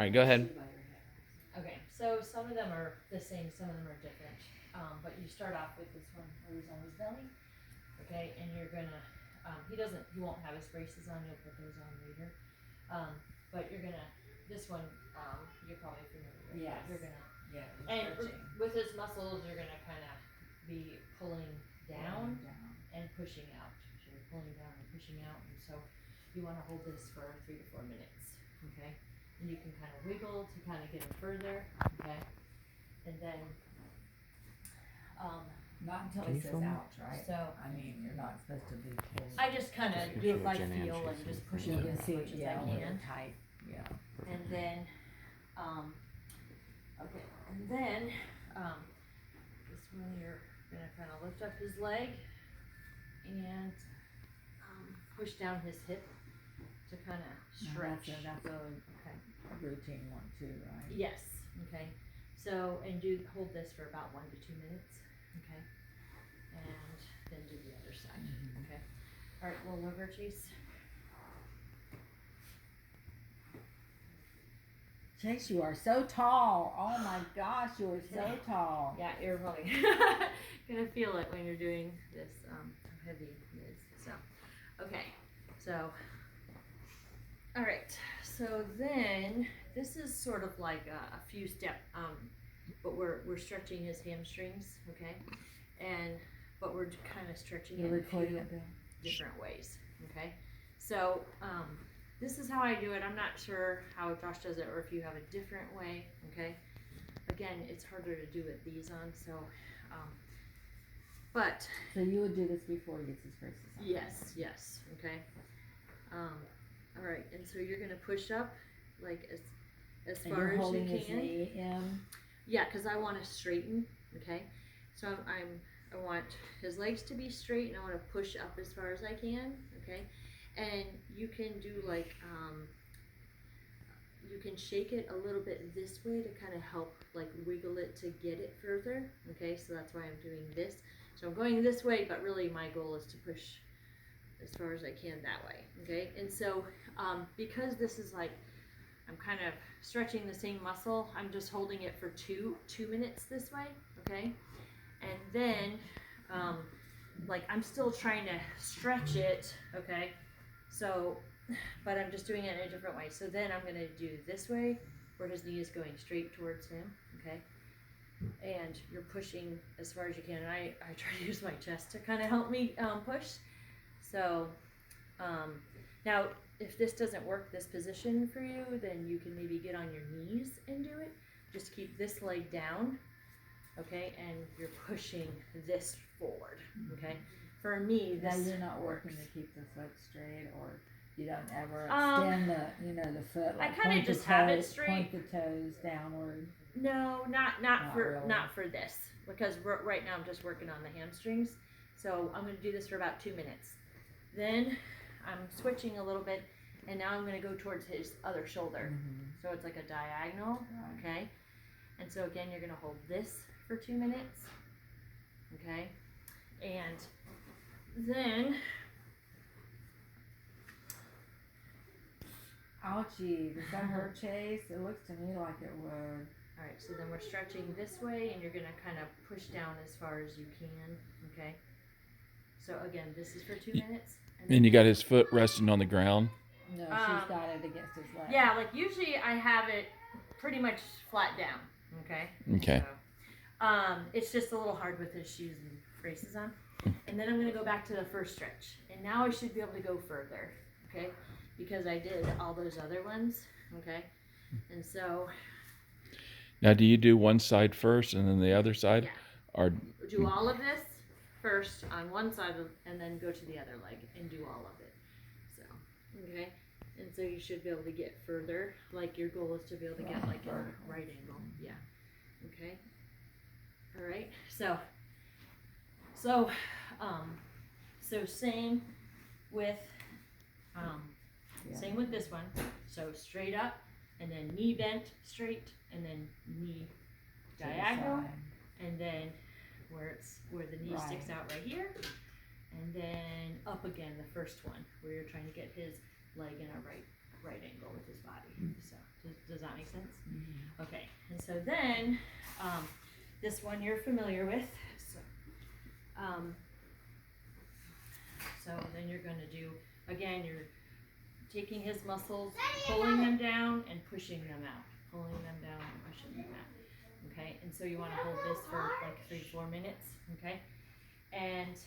right, go ahead. Okay, so some of them are the same, some of them are different. But you start off with this one where he's on his belly, okay, and you're gonna, he won't have his braces on, you'll put those on later. But you're gonna, this one, you're probably familiar with. Yes. You're gonna, Yeah. and with his muscles, you're gonna kinda be pulling down and pushing out. So you're pulling down and pushing out, and so you wanna hold this for 3 to 4 minutes, okay? And you can kind of wiggle to kind of get it further, okay? And then, Not until Can he you says film it? ouch, right? so I mean, you're not supposed to be pulled. I just kind Just of make do it sure by Jen Ann feel and sees just it. push You it can as see, much as yeah, I when can. you're tight, yeah. And then, okay, and then, this one you're gonna kind of lift up his leg and push down his hip to kind of stretch. That's Okay. a routine one too, right? Yes. Okay. So, and hold this for about 1 to 2 minutes. Okay. And then do the other side. Mhm. Okay. All right. Roll over, Chase. Chase, you are so tall. Oh my gosh, you are so tall. Yeah, you're probably gonna feel it when you're doing this how heavy it is. So, okay. So, all right. So then this is sort of like a few step, but we're stretching his hamstrings, okay, but we're kind of stretching You're it in a recording few it, Bill? different ways, okay. So this is how I do it. I'm not sure how Josh does it, or if you have a different way, okay. Again, it's harder to do with these on, so but So you would do this before he gets his braces on? yes, okay. All right, and so you're gonna push up like as And far you're as holding you his can. knee in? Yeah, because I want to straighten. Okay, so I want his legs to be straight, and I want to push up as far as I can. Okay, and you can do like you can shake it a little bit this way to kind of help like wiggle it to get it further. Okay, so that's why I'm doing this. So I'm going this way, but really my goal is to push as far as I can that way. Okay, and so because this is like I'm kind of stretching the same muscle, I'm just holding it for two minutes this way. Okay, and then like I'm still trying to stretch it. Okay, so but I'm just doing it in a different way. So then I'm gonna do this way where his knee is going straight towards him. Okay, and you're pushing as far as you can, and I try to use my chest to kind of help me push. So now if this doesn't work, this position for you, then you can maybe get on your knees and do it. Just keep this leg down, okay, and you're pushing this forward, okay. For me, Now this you're not working works. to keep the foot straight, or you don't ever extend the foot, I like kinda point the just have it toes, straight. point the toes downward. No, not Not for really. not for this, because right now I'm just working on the hamstrings. So I'm gonna do this for about 2 minutes. Then I'm switching a little bit, and now I'm gonna go towards his other shoulder. So it's like a diagonal, Right. okay? And so again, you're gonna hold this for 2 minutes, okay? And then, Ouchie, does that hurt, Chase? It looks to me like it would. all right, so then we're stretching this way, and you're gonna kind of push down as far as you can, okay? So again, this is for 2 minutes. And you got his foot resting on the ground. No, she's got it against his leg. Yeah, like usually I have it pretty much flat down, okay? Okay. So, it's just a little hard with his shoes and braces on. And then I'm gonna go back to the first stretch. And now I should be able to go further, okay? Because I did all those other ones, okay? And so, Now, do you do one side first and then the other side? Yeah. Or do all of this first on one side and then go to the other leg and do all of it. So, okay? And so you should be able to get further. Like your goal is to be able to get like a right angle. Yeah. Okay. All right. So same with Yeah. same with this one. So straight up, and then knee bent straight, and then knee To the diagonal, side. and then where the knee sticks out right here, and then up again the first one where you're trying to get his leg in a right angle with his body. So Does that make sense? Okay, and so then, this one you're familiar with, so then you're gonna do, again, you're taking his muscles, pulling them down and pushing them out, pulling them down and pushing them out, okay, and so you wanna hold this for like 3-4 minutes, okay, and,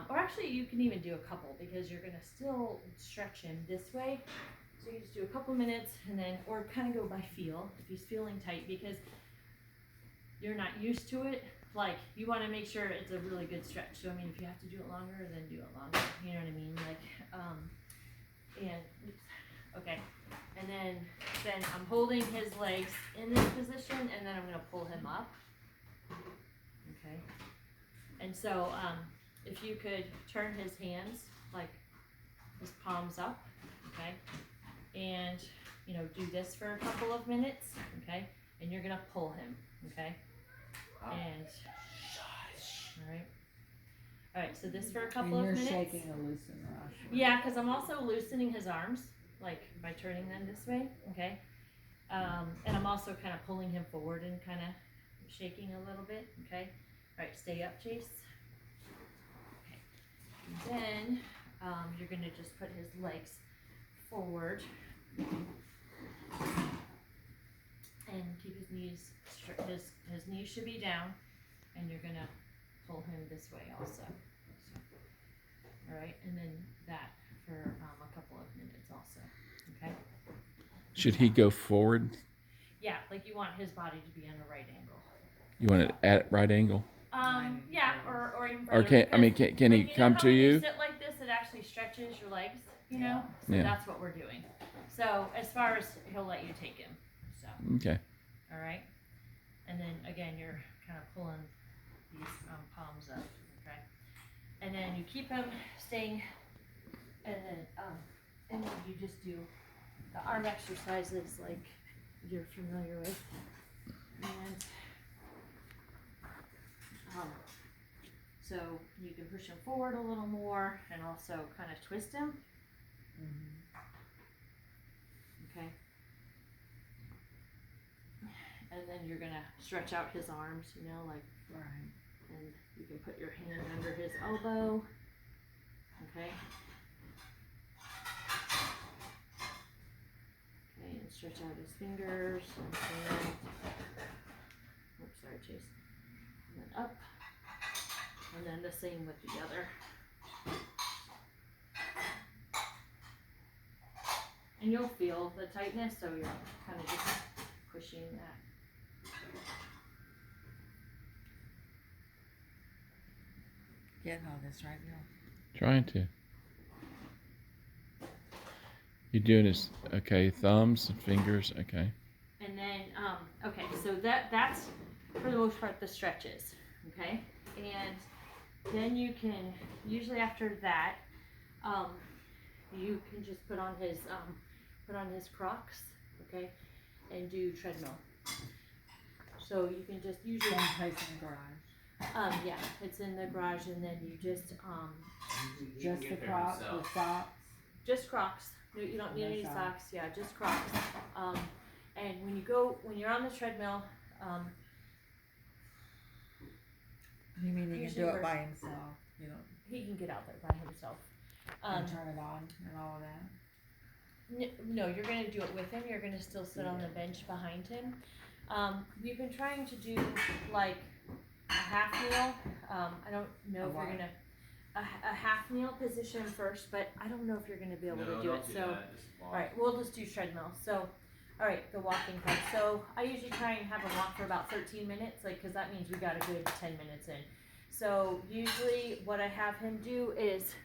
or actually you can even do a couple, because you're gonna still stretch him this way. So you just do a couple minutes and then, or kind of go by feel if he's feeling tight, because you're not used to it. Like, you want to make sure it's a really good stretch. So I mean, if you have to do it longer, then do it longer. You know what I mean? Like, and oops, okay, and then I'm holding his legs in this position, and then I'm gonna pull him up. Okay, and so if you could turn his hands, like his palms up, okay. And, you know, do this for a couple of minutes, okay? And you're gonna pull him, okay? And, alright, so this for a couple of minutes. And you're shaking a loosen rush. Yeah, because I'm also loosening his arms, like by turning them this way, okay? And I'm also kind of pulling him forward and kind of shaking a little bit, okay? Alright, stay up, Chase. Okay. And then, you're gonna just put his legs forward and keep his knees his knees should be down, and you're gonna pull him this way also. So, all right, and then that for a couple of minutes also. Okay. Should he go forward? Yeah, like you want his body to be on a right angle. You want it at right angle? Yeah, or even Or further. can he come to When you? you sit like this, it actually stretches your legs. You know, so Yeah. that's what we're doing. So as far as he'll let you take him. So. Okay. All right, and then again, you're kind of pulling these palms up, okay, and then you keep him staying, and then you just do the arm exercises like you're familiar with, and so you can push him forward a little more, and also kind of twist him. Okay. And then you're gonna stretch out his arms, you know, like, Right. and you can put your hand under his elbow, okay? Okay, and stretch out his fingers, and hand. Oops, sorry, Chase. And then up, and then the same with the other. And you'll feel the tightness, so you're kind of just pushing that. Getting all this right now. Trying to. You're doing his thumbs and fingers, okay. And then, okay, so that's for the most part the stretches, okay? And then you can, usually after that, you can just put on his Crocs, okay? And do treadmill. So you can just usually. Same place in the garage. Yeah, it's in the garage, and then you just the Crocs with socks. Just Crocs. No, you don't need any socks. Yeah, just Crocs. And when you're on the treadmill, You mean he can usually do it we're- by himself? You know, he can get out there by himself. and turn it on and all of that. No, you're gonna do it with him. You're gonna still sit on the bench behind him. We've been trying to do like a half kneel. I don't know if you're gonna a half kneel position first, but I don't know if you're gonna be able to do it. So, all right, we'll just do treadmill. So, all right, the walking part. So I usually try and have him walk for about 13 minutes, like, because that means we got a good 10 minutes in. So usually what I have him do is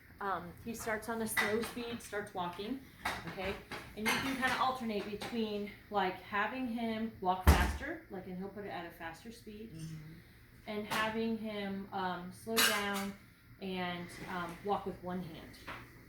he starts on a slow speed, starts walking, okay? And you can kind of alternate between like having him walk faster, like, and he'll put it at a faster speed, and having him slow down and walk with one hand.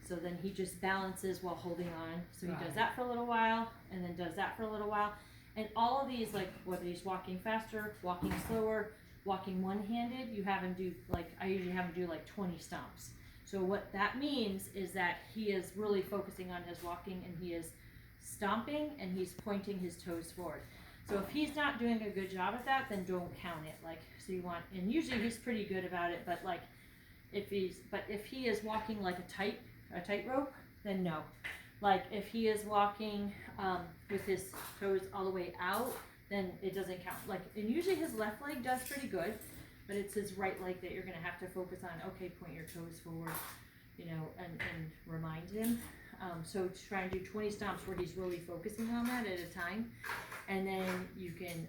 So then he just balances while holding on. So he does that for a little while, and then does that for a little while. And all of these, like whether he's walking faster, walking slower, walking one-handed, you have him do, like, I usually have him do like 20 stomps. So what that means is that he is really focusing on his walking, and he is stomping and he's pointing his toes forward. So if he's not doing a good job at that, then don't count it. Like, so you want, and usually he's pretty good about it, but like, if he is walking like a tightrope, then no. Like if he is walking with his toes all the way out, then it doesn't count. Like, and usually his left leg does pretty good, but it's his right leg that you're gonna have to focus on. Okay, point your toes forward, you know, and remind him. So try and do 20 stomps where he's really focusing on that at a time, and then you can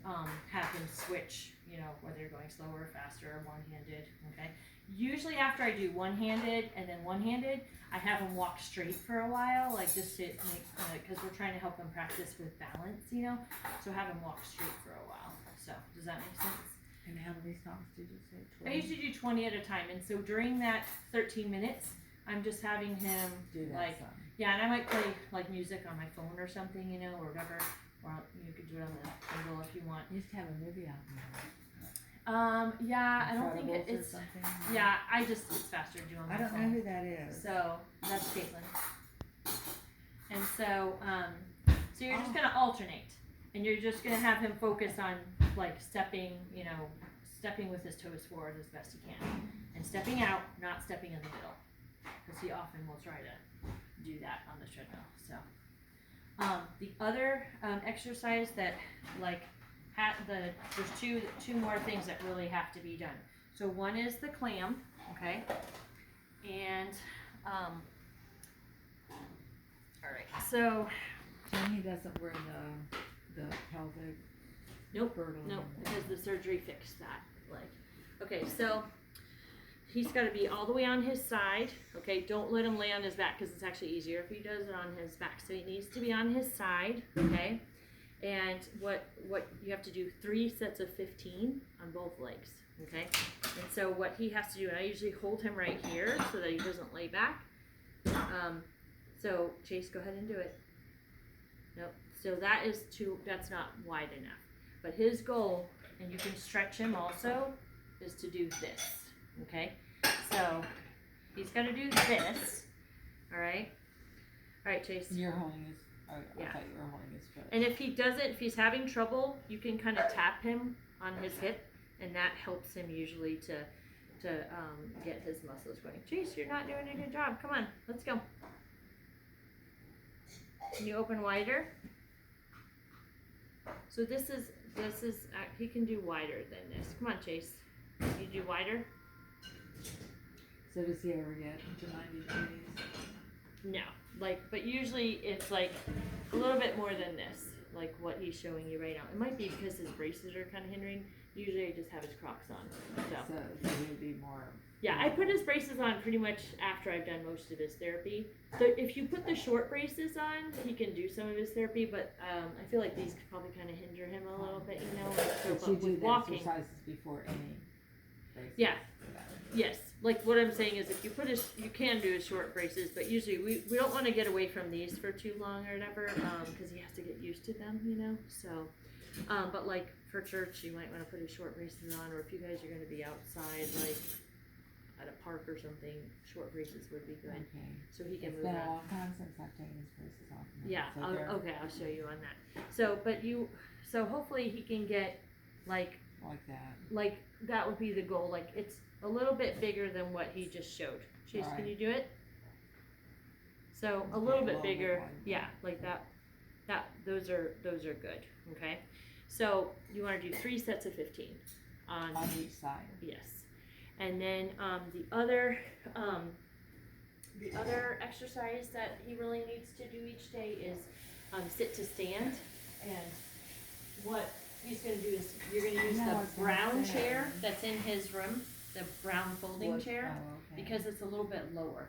have him switch, you know, whether you're going slower, faster, or one-handed. Okay. Usually after I do one-handed and then one-handed, I have him walk straight for a while, like just to make, because we're trying to help him practice with balance, you know. So have him walk straight for a while. So does that make sense? And how many songs did you say? I usually do 20 at a time, and so during that 13 minutes, I'm just having him do that like, song. yeah, and I might play like music on my phone or something, you know, or whatever. Or you could do it on the Kindle if you want. You used to have a movie out there. Yeah, I don't think Incredibles or it's. something. Yeah, it's faster to do on my I don't phone. know who that is. So that's Caitlin. And so, so you're just gonna alternate, and you're just gonna have him focus on like stepping, you know, stepping with his toes forward as best he can, and stepping out, not stepping in the middle, because he often will try to do that on the treadmill. So, the other exercise that like there's two more things that really have to be done. So one is the clam, okay, and all right. So And he doesn't wear the pelvic nope, girdle. nope, anymore. because the surgery fixed that. Like, okay, so he's got to be all the way on his side. Okay, don't let him lay on his back because it's actually easier if he does it on his back. So he needs to be on his side. Okay, and what you have to do 3 sets of 15 on both legs. Okay, and so what he has to do, and I usually hold him right here so that he doesn't lay back. So Chase, go ahead and do it. Nope. So that's not wide enough. But his goal, and you can stretch him also, is to do this. Okay? So he's got to do this. Alright? Alright, Chase. You're holding his. I Yeah. thought you were holding his foot. And if he's having trouble, you can kind of tap him on his hip, and that helps him usually to get his muscles going. Chase, you're not doing a good job. Come on, let's go. Can you open wider? So this is he can do wider than this. Come on, Chase. You do wider? So does he ever get to 90 degrees? No. But usually it's like a little bit more than this, like what he's showing you right now. It might be because his braces are kind of hindering. Usually I just have his Crocs on. So he would be more. Yeah, I put his braces on pretty much after I've done most of his therapy. So if you put the short braces on, he can do some of his therapy, but I feel like these could probably kind of hinder him a little bit, you know. So, But you but do with the walking, exercises before any braces. Yeah. yes. Like what I'm saying is, if you you can do his short braces, but usually we don't want to get away from these for too long or whatever, because he has to get used to them, you know. So, but like for church, you might want to put his short braces on, or if you guys are going to be outside, like at a park or something, short braces would be good, Okay. so he can It's move been a around. long time since I've taken his braces off. now. Yeah. So they're Okay, I'll show you on that. So hopefully he can get like like that. that would be the goal. Like it's a little bit bigger than what he just showed. Chase, can Alright. you do it? So a Okay, little a bit little bit bigger. wider. Yeah, like that. Those are good. Okay. So you want to do 3 sets of 15 on On each side. yes, and then the other exercise that he really needs to do each day is sit to stand, and what he's going to do is you're going to use Yeah, I the was gonna brown say. chair that's in his room, the brown folding What- chair, oh, okay. because it's a little bit lower,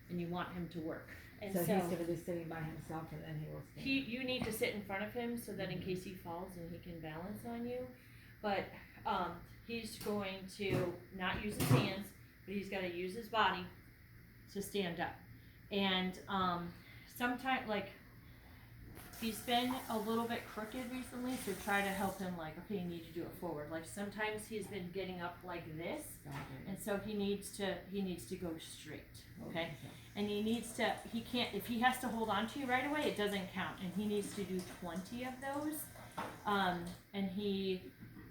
and you want him to work. And So he's gonna be sitting by himself and then he will stand. you need to sit in front of him so that in case he falls and he can balance on you. But he's going to not use his hands, but he's got to use his body to stand up. And sometimes, like he's been a little bit crooked recently, so try to help him like, okay, you need to do it forward. Like sometimes he's been getting up like this, and so he needs to go straight, okay? And he can't, if he has to hold on to you right away, it doesn't count, and he needs to do 20 of those, and he,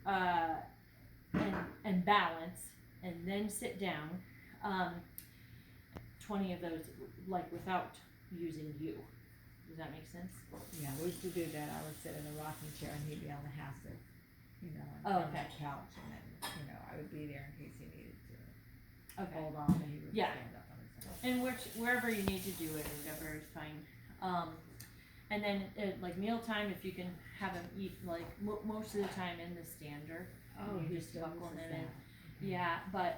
and balance, and then sit down, 20 of those, like without using you. Does that make sense? Yeah, we used to do that. I would sit in a rocking chair and he'd be on the hassock, and on Okay. the couch, and then, I would be there in case he needed to Okay. hold on, and he would Yeah. stand up on his own. And wherever you need to do it or whatever is fine. And then like mealtime, if you can have him eat like most of the time in the stander. Oh, you he just still buckle uses it in. that. Yeah, but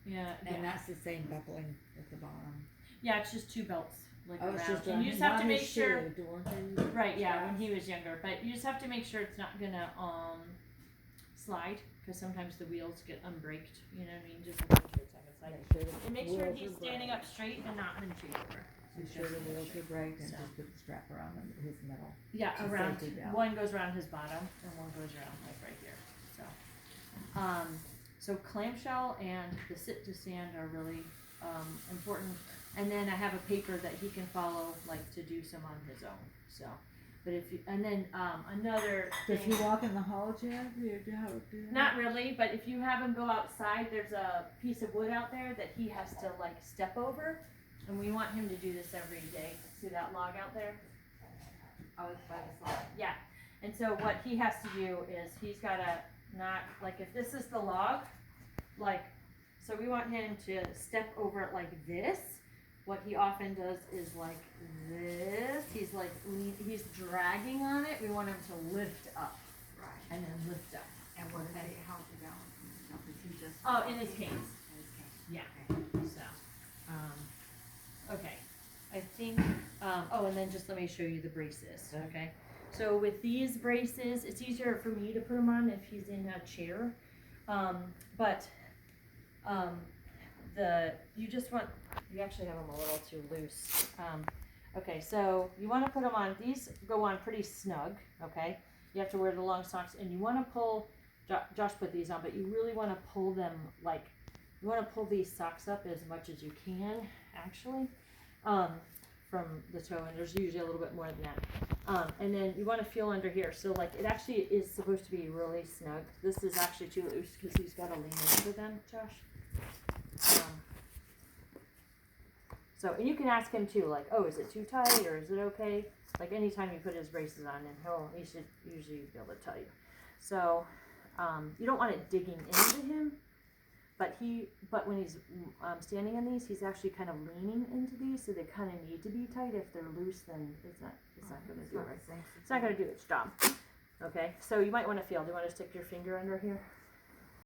yeah, And that's the same buckling at the bottom. yeah, it's just 2 belts like Oh, around. it's just And you just have to make sure. Right, yeah, when he was younger, but you just have to make sure it's not gonna slide, because sometimes the wheels get unbraked. You know what I mean? Just like when kids have a slide. And make sure he's standing up straight and not hunched over. Be sure the wheels are braked, and So. just put the strap around his middle. Yeah, The around safety belt. one goes around his bottom and one goes around like right here. So clamshell and the sit to stand are really important. And then I have a paper that he can follow, like to do some on his own. So, but if you, and then another Does thing, he walk in the hall, Jan? Do you have it do that? not really, but if you have him go outside, there's a piece of wood out there that he has to like step over, and we want him to do this every day. See that log out there? Oh, it's by the slide. Yeah. And so what he has to do is he's gotta not, like if this is the log, like, so we want him to step over it like this. What he often does is like this. He's like, he's dragging on it. We want him to lift up. Right. And then lift up. And what did they help you balance? No, did he just? Oh, in his canes. In his cane. Yeah. So, okay. I think, oh, and then just let me show you the braces, okay? So with these braces, it's easier for me to put them on if he's in a chair. You just want, you actually have them a little too loose. Okay, so you want to put them on, these go on pretty snug, okay? You have to wear the long socks, and you want to pull, Josh put these on, but you really want to pull them like, you want to pull these socks up as much as you can, actually, from the toe, and there's usually a little bit more than that. And then you want to feel under here, so like it actually is supposed to be really snug. This is actually too loose because he's got to lean into them, Josh. So, and you can ask him too, like, oh, is it too tight or is it okay? Like anytime you put his braces on, and he should usually be able to tell you. So, you don't want it digging into him, but when he's standing in these, he's actually kind of leaning into these, so they kind of need to be tight. If they're loose, then it's not going to do it. It's not going to do its job. Okay, so you might want to feel. Do you want to stick your finger under here?